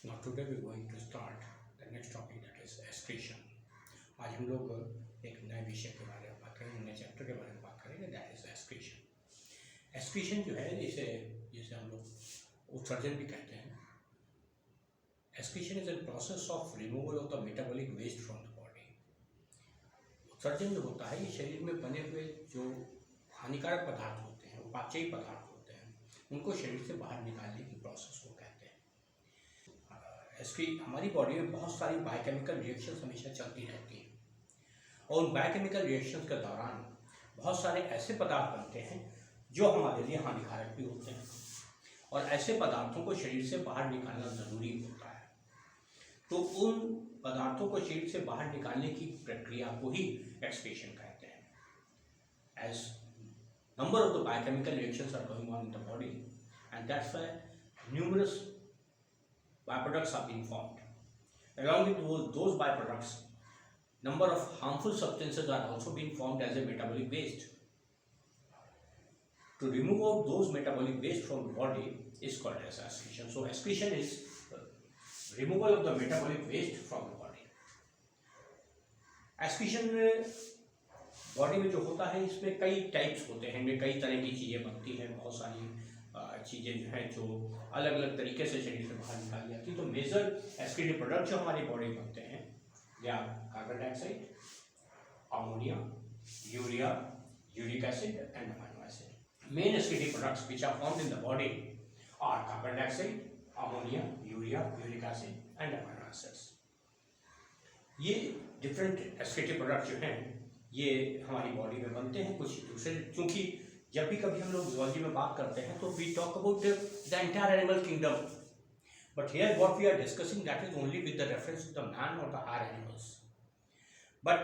Now today we are going to start the next topic, that is excretion. आज हम लोग एक नए विषय के बारे में बात करेंगे, नए चैप्टर के बारे में बात करेंगे, दैट इज excretion. Excretion जो है जिसे हम लोग उत्सर्जन भी कहते हैं. Excretion is a process of removal of the metabolic waste from the body. उत्सर्जन जो होता है ये शरीर में बने हुए जो हानिकारक पदार्थ होते हैं, उपापचयी पदार्थ होते हैं, उनको शरीर से बाहर निकालने की प्रोसेस को कहते हैं. इसकी हमारी बॉडी में बहुत सारी बायोकेमिकल रिएक्शंस हमेशा चलती रहती हैं और उन बायोकेमिकल रिएक्शंस के दौरान बहुत सारे ऐसे पदार्थ बनते हैं जो हमारे लिए हानिकारक भी होते हैं और ऐसे पदार्थों को शरीर से बाहर निकालना ज़रूरी होता है. तो उन पदार्थों को शरीर से बाहर निकालने की प्रक्रिया को ही एक्सक्रीशन कहते हैं. As number of the biochemical reactions are going on in the body and that's why numerous byproducts are being formed. Along with those byproducts, number of harmful substances are also being formed as a metabolic waste. To remove out those metabolic waste from the body is called as excretion. So excretion is removal of the metabolic waste from the body. Excretion body में जो होता है इसमें कई types होते हैं, इनमें कई तरह की चीज़ें बनती हैं, बहुत सारी चीज़ें जो हैं जो अलग अलग तरीके से शरीर से बाहर निकाली जाती हैं. तो मेजर एक्सक्रीटिव प्रोडक्ट जो हमारी बॉडी में बनते हैं they are carbon dioxide, ammonia, urea, uric acid and amino acid. Main excretive products which are formed in the body are carbon dioxide, ammonia, urea, uric acid and amino acids. ये different excretive product जो हैं ये हमारी body में बनते हैं. कुछ दूसरे, क्योंकि जब भी कभी हम लोग जूलॉजी में बात करते हैं तो we talk about the entire animal kingdom, but here what we are discussing that is only with the reference to the man और the higher animals. But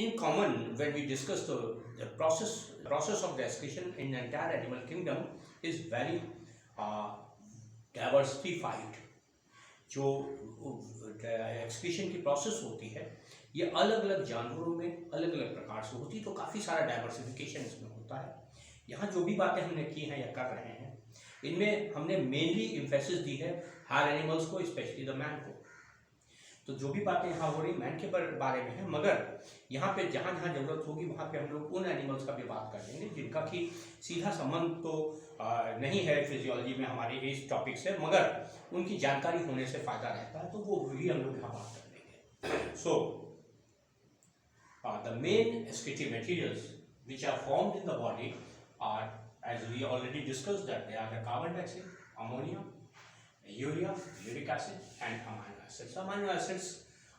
in common when we discuss the process of the excretion in the entire animal kingdom is very diversified. जो excretion की process होती है ये अलग अलग जानवरों में अलग अलग प्रकार से होती है, तो काफ़ी सारा डाइवर्सिफिकेशन इसमें होता है. यहाँ जो भी बातें हमने की हैं या कर रहे हैं इनमें हमने मेनली इम्फेसिस दी है हायर एनिमल्स को, स्पेशली द मैन को. तो जो भी बातें यहाँ हो रही मैन के बारे में है, मगर यहाँ पे जहाँ जहाँ ज़रूरत होगी वहाँ पे हम लोग उन एनिमल्स का भी बात कर लेंगे जिनका कि सीधा संबंध तो नहीं है फिजियोलॉजी में हमारे इस टॉपिक से, मगर उनकी जानकारी होने से फ़ायदा रहता है, तो वो भी हम लोग यहाँ बात कर लेंगे. So the main excretive materials which are formed in the body are, as we already discussed, that they are the carbon dioxide, ammonia, urea, uric acid and amino acids. Amino acids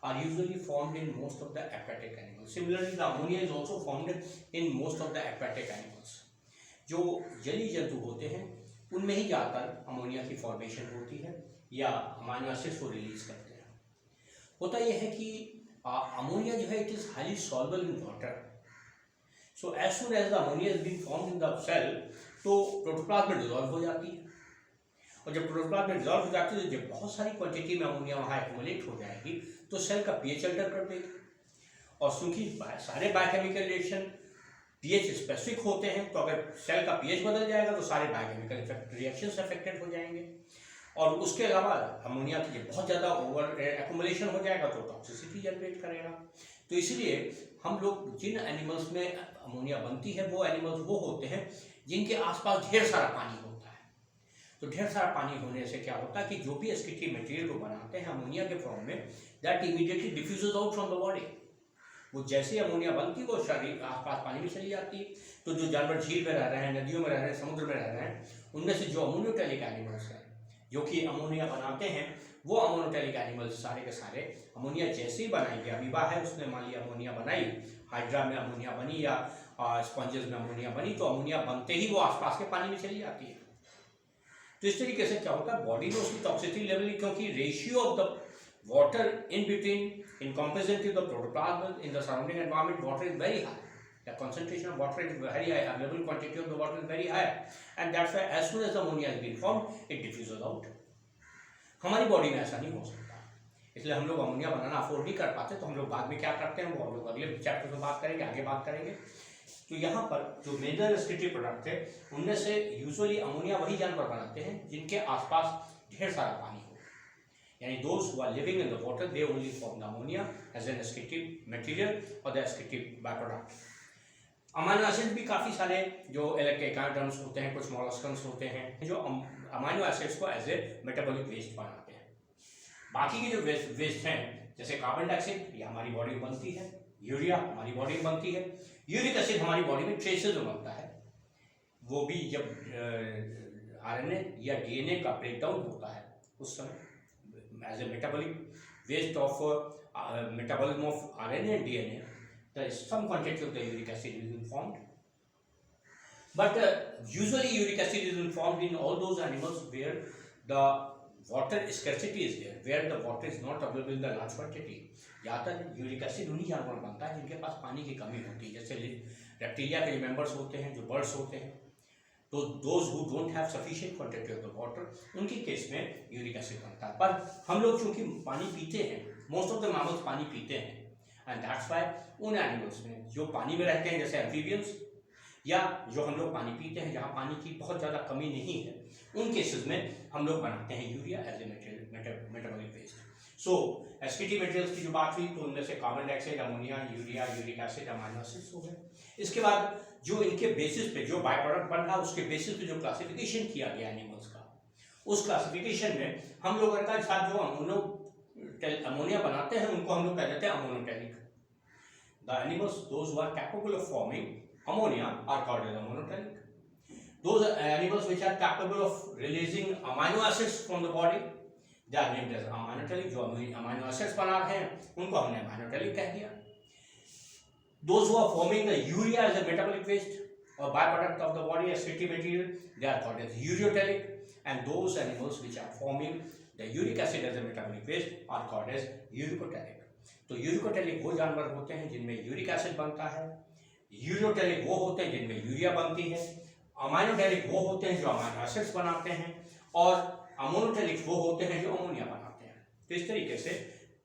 are usually formed in most of the aquatic animals. Similarly, the ammonia is also formed in most of the aquatic animals. जो जलीय जंतु होते हैं उनमें ही ज़्यादातर ammonia की formation होती है या अमीनो एसिड्स को रिलीज करते हैं. होता यह है कि अमोनिया जो है it is highly soluble in water. So as soon as the ammonia is being formed in the cell तो प्रोटोप्लाज्म में डिजॉल्व हो जाती है, और जब प्रोटोप्लाज्म में डिजॉल्व हो जाती है तो जब बहुत सारी क्वांटिटी में अमोनिया वहाँ एक्युमुलेट हो जाएगी तो सेल का पीएच अल्टर कर देगी. और क्योंकि सारे बायोकेमिकल रिएक्शन पीएच स्पेसिफिक होते हैं तो अगर सेल का पीएच बदल जाएगा तो सारे बायोकेमिकल रिएक्शंस अफेक्टेड हो जाएंगे. और उसके अलावा अमोनिया की बहुत ज़्यादा ओवर एक्युमुलेशन हो जाएगा तो टॉक्सिसिटी जनरेट करेगा. तो इसलिए हम लोग जिन एनिमल्स में अमोनिया बनती है वो एनिमल्स वो होते हैं जिनके आसपास ढेर सारा पानी होता है. तो ढेर सारा पानी होने से क्या होता है कि जो भी एक्सक्रीटिव मटेरियल को बनाते हैं अमोनिया के फॉर्म में, that immediately diffuses out from the body. वो जैसे अमोनिया बनती है वो शरीर आसपास पानी में चली जाती है. तो जो जानवर झील में रह रहे हैं, नदियों में रह रहे हैं, समुद्र में रह रहे हैं, उनमें से जो अमोनियोटेलिक एनिमल्स हैं जो कि अमोनिया बनाते हैं वो अमोनियोटेलिक एनिमल्स सारे के सारे अमोनिया जैसे ही बनाएंगे. अमीबा है उसने मान लिया अमोनिया बनाई, हाइड्रा में अमोनिया बनी या स्पंजेस में अमोनिया बनी, तो अमोनिया बनते ही वो आसपास के पानी में चली जाती है. तो इस तरीके से क्या होता है बॉडी में उसकी टॉक्सिसिटी लेवल, क्योंकि ratio of the water in between in comparison to the protoplasm in the surrounding environment, water is very high. The concentration of water is very high, available quantity of the water is very high, and that's why as soon as the ammonia has been formed, it diffuses out. हमारी body में ऐसा नहीं हो सकता, इसलिए हम लोग ammonia बनाना afford नहीं कर पाते. तो हम लोग बाद में क्या करते हैं वो हम लोग अगले चैप्टर में बात करेंगे, आगे बात करेंगे. तो यहाँ पर जो मेजर एक्सक्रीटिव प्रोडक्ट थे उनमें से यूजुअली अमोनिया वही जानवर बनाते हैं जिनके आसपास ढेर सारा पानी हो. यानी those who are living in the water they only form the ammonia as an excretive material or the excretive byproduct. Amino acid भी काफ़ी सारे जो इलेक्ट्रोकार्बन्स होते हैं, कुछ मॉलस्कन्स होते हैं जो अमाइनो एसिड्स को एज ए मेटाबॉलिक वेस्ट बनाते हैं। बाकी के जो वेस्ट हैं जैसे कार्बन डाइऑक्साइड, ये हमारी बॉडी में बनती है, यूरिया हमारी बॉडी में बनती है, यूरिक एसिड हमारी बॉडी में ट्रेसेस में बनता है, वो भी जब आरएनए या डीएनए का ब्रेकडाउन होता है उस समय as a metabolic waste of metabolism of RNA and DNA, there is some quantity of the uric acid is formed, but usually uric acid is formed in all those animals where the water scarcity is there, where the water is not available in the large quantity. ज़्यादातर uric acid उन्हीं जानवरों में बनता है जिनके पास पानी की कमी होती है, जैसे रेप्टिलिया के मेंबर्स होते हैं, जो बर्ड्स होते हैं, तो those who don't have sufficient quantity of the water, उनके केस में यूरिक एसिड बनता है। पर हम लोग चूंकि पानी पीते हैं, मोस्ट ऑफ द मैमल्स पानी पीते हैं, एंड दैट्स व्हाई उन एनिमल्स में जो पानी में रहते हैं जैसे एम्फीबियंस, या जो हम लोग पानी पीते हैं जहाँ पानी की बहुत ज़्यादा कमी नहीं है, उन केसेस में हम लोग बनाते हैं urea as a metabolic waste. So एसकेटी मटेरियल्स की जो बात हुई तो उनमें से carbon dioxide, ammonia, urea, uric acid, amino acids हो गए। इसके बाद जो इनके बेसिस पे जो बाय प्रोडक्ट बन रहा है उसके बेसिस पे जो क्लासिफिकेशन किया गया एनिमल्स का, उस क्लासिफिकेशन में हम लोग का साथ जो अमोनिया बनाते हैं उनको हम लोग कह देते हैं ammonotelic. The animals, those who are capable of forming ammonia are called as ammonotelic. Those animals which are capable of releasing amino acids from the body, they are named as aminotelic. जो amino acids बना रहे हैं उनको हमने aminotelic कह दिया। Those who are forming the urea as a metabolic waste or byproduct of the body as fatty material, they are called as ureotelic. And those animals which are forming the uric acid as a metabolic waste are called as uricotelic. तो uricotelic वो जानवर होते हैं जिनमें uric acid बनता है, ureotelic वो होते हैं जिनमें यूरिया बनती है, अमाइनोटेलिक वो होते हैं जो अमाइनो एसिड्स बनाते हैं, और अमोनोटेलिक वो होते हैं जो अमोनिया बनाते हैं। तो इस तरीके से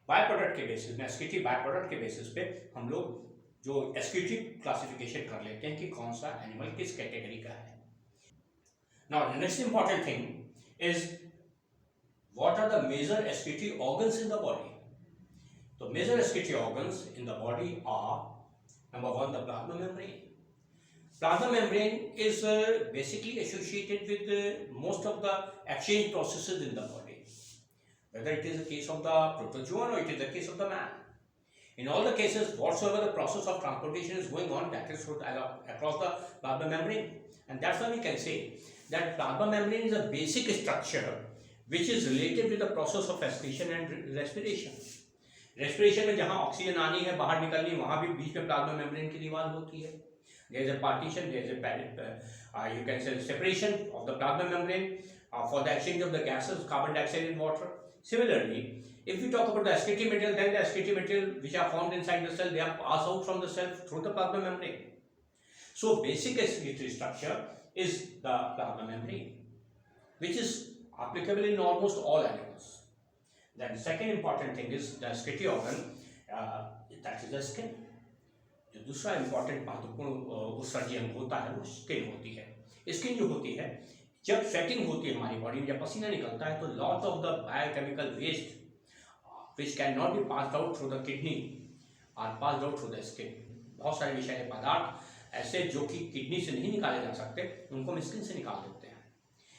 बाय प्रोडक्ट के बेसिस में, एस्क्रीटिव बाय प्रोडक्ट के बेसिस पे हम लोग जो एस्क्रीटिव क्लासिफिकेशन कर लेते हैं कि कौन सा एनिमल किस कैटेगरी का है। Now the next important thing is what are the major excretory organs in the body. The major excretory organs in the body are, number one, the plasma membrane. Plasma membrane is basically associated with most of the exchange processes in the body, whether it is the case of the protozoan or it is the case of the man. In all the cases, whatsoever the process of transportation is going on, that is across the plasma membrane, and that's why we can say that plasma membrane is a basic structure which is related with the process of excretion and respiration. Respiration में जहाँ oxygen आनी है, बाहर निकलनी, वहाँ भी बीच में plasma membrane की दीवार होती है। There is a partition, there is a you can say separation of the plasma membrane for the exchange of the gases, carbon dioxide and water. Similarly, if we talk about the excretory material, then the excretory material which are formed inside the cell, they are passed out from the cell through the plasma membrane. So basic excretory structure is the plasma membrane, which is applicable in almost all animals. Then second important thing is the excretory organ, that is the skin. जो दूसरा important महत्वपूर्ण उत्सर्जी अंग होता है वो skin होती है। Skin जो होती है, जब स्वेटिंग होती है हमारी बॉडी में, जब पसीना निकलता है तो lot of the biochemical waste which can not be passed out through the kidney are passed out through the skin. बहुत सारे विषैले पदार्थ ऐसे जो कि किडनी से नहीं निकाले जा सकते, उनको हम स्किन से निकाल देते हैं।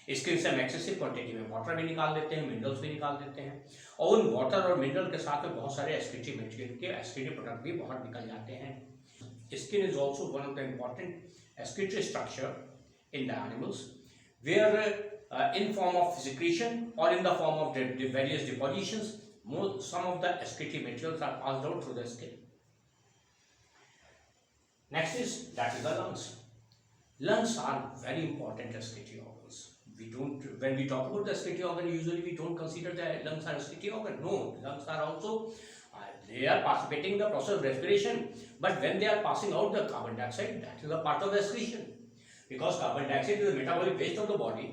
स्किन से हम एक्सेसिव क्वांटिटी में वाटर भी निकाल देते हैं, मिनरल्स भी निकाल देते हैं, और उन वाटर और मिनरल के साथ में बहुत सारे एस्क्रीटरी मटेरियल के एस्क्रीटरी प्रोडक्ट भी बाहर निकल जाते हैं। Skin is also one of the important excretory structure in the animals, where in form of secretion or in the form of the various depositions, some of the excretory materials are passed out through the skin. Next is the lungs. Lungs are very important excretory organs. When we talk about the excretory organ, usually we don't consider that lungs are excretory organ. No, lungs are also they are participating in the process of respiration, but when they are passing out the carbon dioxide, that is a part of the excretion, because carbon dioxide is a metabolic waste of the body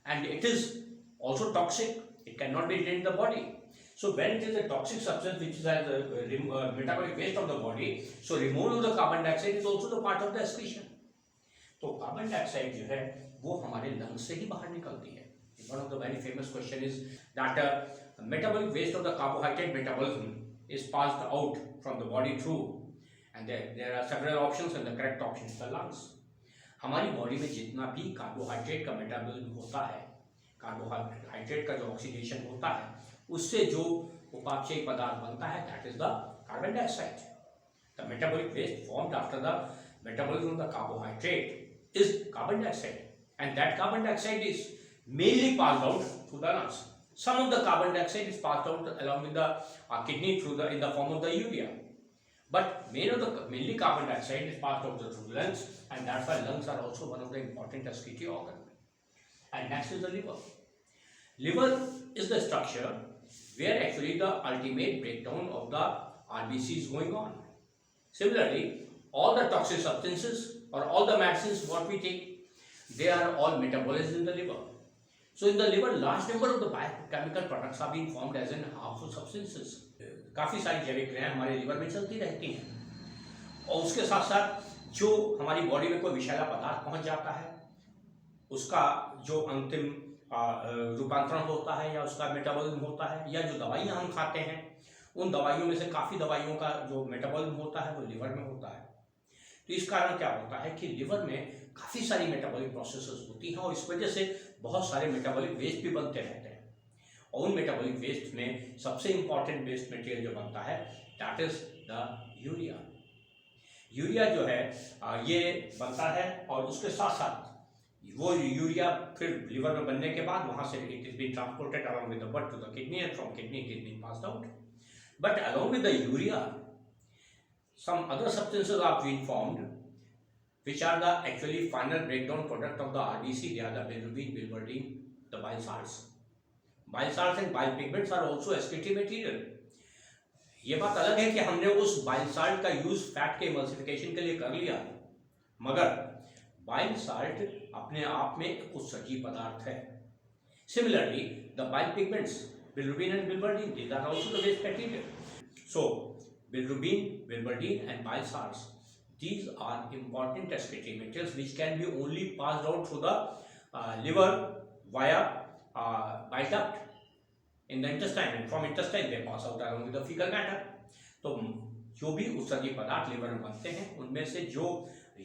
and it is also toxic. It cannot be retained in the body. So when it is a toxic substance which is a metabolic waste of the body, so removal of the carbon dioxide is also the part of the excretion. तो carbon dioxide जो है वो हमारे lungs से ही बाहर निकलती है. One of the very famous question is that The metabolic waste of the carbohydrate metabolism is passed out from the body through, and there are several options, and the correct option is the lungs. हमारी body में जितना भी carbohydrate का metabolism होता है, carbohydrate का जो oxidation होता है, उससे जो उपापचयी पदार्थ बनता है, that is the carbon dioxide. The metabolic waste formed after the metabolism of the carbohydrate is carbon dioxide, and that carbon dioxide is mainly passed out through the lungs. Some of the carbon dioxide is passed out along with the kidney in the form of the urea, but mainly carbon dioxide is passed out through the lungs, and that's why lungs are also one of the important excretory organ. And next is the liver. Liver is the structure where actually the ultimate breakdown of the RBC is going on. Similarly, all the toxic substances or all the medicines what we take, they are all metabolized in the liver. So in the liver, large number of the biochemical products are being formed as in harmful substances. काफ़ी सारी जैविक क्रियाएं हमारे liver में चलती रहती हैं, और उसके साथ साथ जो हमारी बॉडी में कोई विषैला पदार्थ पहुंच जाता है, उसका जो अंतिम रूपांतरण होता है या उसका मेटाबॉलिज्म होता है, या जो दवाइयाँ हम खाते हैं, उन दवाइयों में से काफ़ी दवाइयों का जो मेटाबॉलिज्म होता है वो लिवर में होता है. तो इस कारण क्या होता है कि लिवर में काफ़ी सारी मेटाबॉलिक प्रोसेसेस होती हैं, और इस वजह से बहुत सारे मेटाबॉलिक वेस्ट भी बनते रहते हैं. और उन मेटाबॉलिक वेस्ट में सबसे इंपॉर्टेंट वेस्ट मटेरियल जो बनता है, that is the urea. Urea जो है ये बनता है, और उसके साथ साथ वो यूरिया फिर लिवर में बनने के बाद वहाँ से it is been transported along with the blood to the kidney, and from kidney it is been passed out. But along with the urea, some other substances are being formed, which are the actually final breakdown product of the RBC. They are the bilirubin, biliverdin, the bile salts. Bile salts and bile pigments are also excretory material. ये बात अलग है कि हमने उस bile salt का use fat के emulsification के लिए कर लिया, मगर bile salt अपने आप में एक उत्सर्जी पदार्थ है. Similarly, the bile pigments, bilirubin and biliverdin, these are also the waste material. So bilirubin, biliverdin and bile salts, these are important excretory materials which can be only passed out through the liver via bile duct in the intestine, and from intestine they pass out along with the fecal matter. तो जो भी उत्सर्जी पदार्थ liver में बनते हैं, उनमें से जो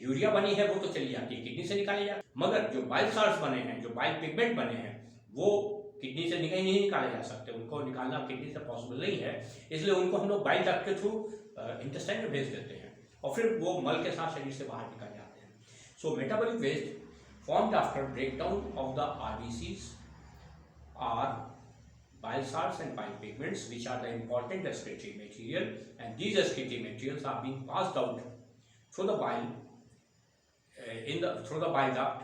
यूरिया बनी है वो तो चली जाती है, किडनी से निकाली जाती है, मगर जो बाइल साल्ट्स बने हैं, जो बाइल पिगमेंट बने हैं, वो किडनी से नहीं निकाले जा सकते. उनको निकालना किडनी से पॉसिबल नहीं है, इसलिए उनको हम लोग बाइल डक्ट के थ्रू इंटेस्टाइन में भेज देते हैं, और फिर वो मल के साथ शरीर से बाहर निकल जाते हैं. So metabolic waste formed after breakdown of the RBCs are bile salts and bile pigments, which are the important excretory material, and these excretory materials are being passed out through the bile through the bile duct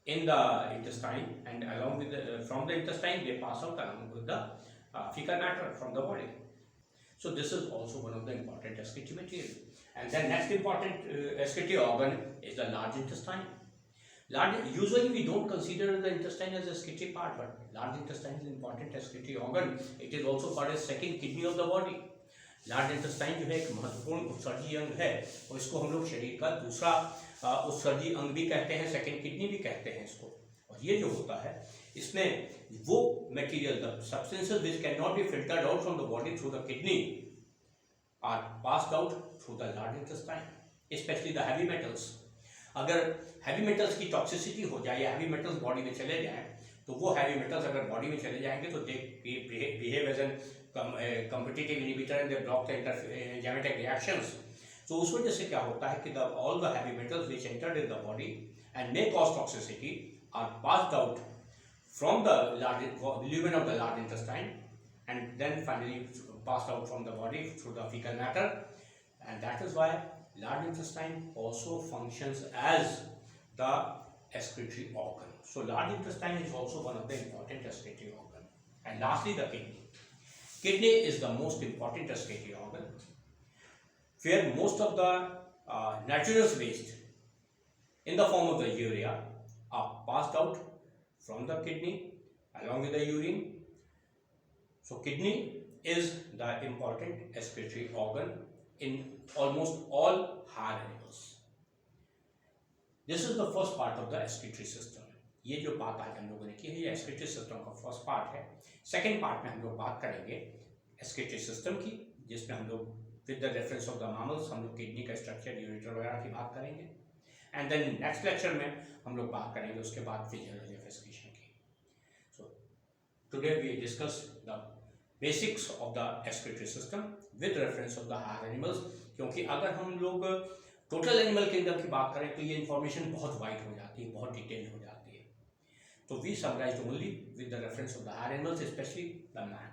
in the intestine, and along with from the intestine they pass out along with the fecal matter from the body. So this is also one of the important excretory material. And then next important excretory organ is the large intestine. Usually we don't consider the intestine as a excretory part, but large intestine is an important excretory organ. It is also called as second kidney of the body. Large intestine जो है एक महत्वपूर्ण उत्सर्जी अंग है, और इसको हम लोग शरीर का दूसरा उत्सर्जी अंग भी कहते हैं, सेकेंड किडनी भी कहते हैं इसको. और ये जो होता है, इसमें वो material, the substances which can not be filtered out from the body through the kidney are passed out through the large intestine, specially the heavy metals. अगर हैवी मेटल्स की टॉक्सिसिटी हो जाए या हैवी मेटल्स बॉडी में चले जाएं, तो वो हैवी मेटल्स अगर बॉडी में चले जाएंगे तो they behave as an competitive inhibitor and they block the enzymatic reactions. So उस वजह से क्या होता है कि all the heavy metals which entered in the body and may cause toxicity are passed out from the lumen of the large intestine, and then finally passed out from the body through the fecal matter, and that is why large intestine also functions as the excretory organ. So large intestine is also one of the important excretory organ. And lastly, the kidney. Kidney is the most important excretory organ, where most of the nitrogenous waste in the form of the urea are passed out from the kidney along with the urine. So kidney is the important excretory organ in almost all higher animals. This is the first part of the excretory system. ये जो बात आज हम लोगों ने की है ये एस्क्रीटरी सिस्टम का फर्स्ट पार्ट है। सेकेंड पार्ट में हम लोग बात करेंगे एस्क्रीटरी सिस्टम की, जिसमें हम लोग with the reference of the mammals हम लोग किडनी का स्ट्रक्चर, यूरेटर वगैरह की बात करेंगे। एंड देन नेक्स्ट लेक्चर में हम लोग बात करेंगे उसके बाद फिजियोलॉजी ऑफ एक्सक्रीशन की। So today we discuss the basics of the excretory system with reference of the higher animals, क्योंकि अगर हम लोग टोटल एनिमल किंगडम की बात करें तो ये इन्फॉर्मेशन बहुत वाइड हो जाती है, बहुत डिटेल हो जाती है। तो we summarise only with the reference of the higher animals, specially the man.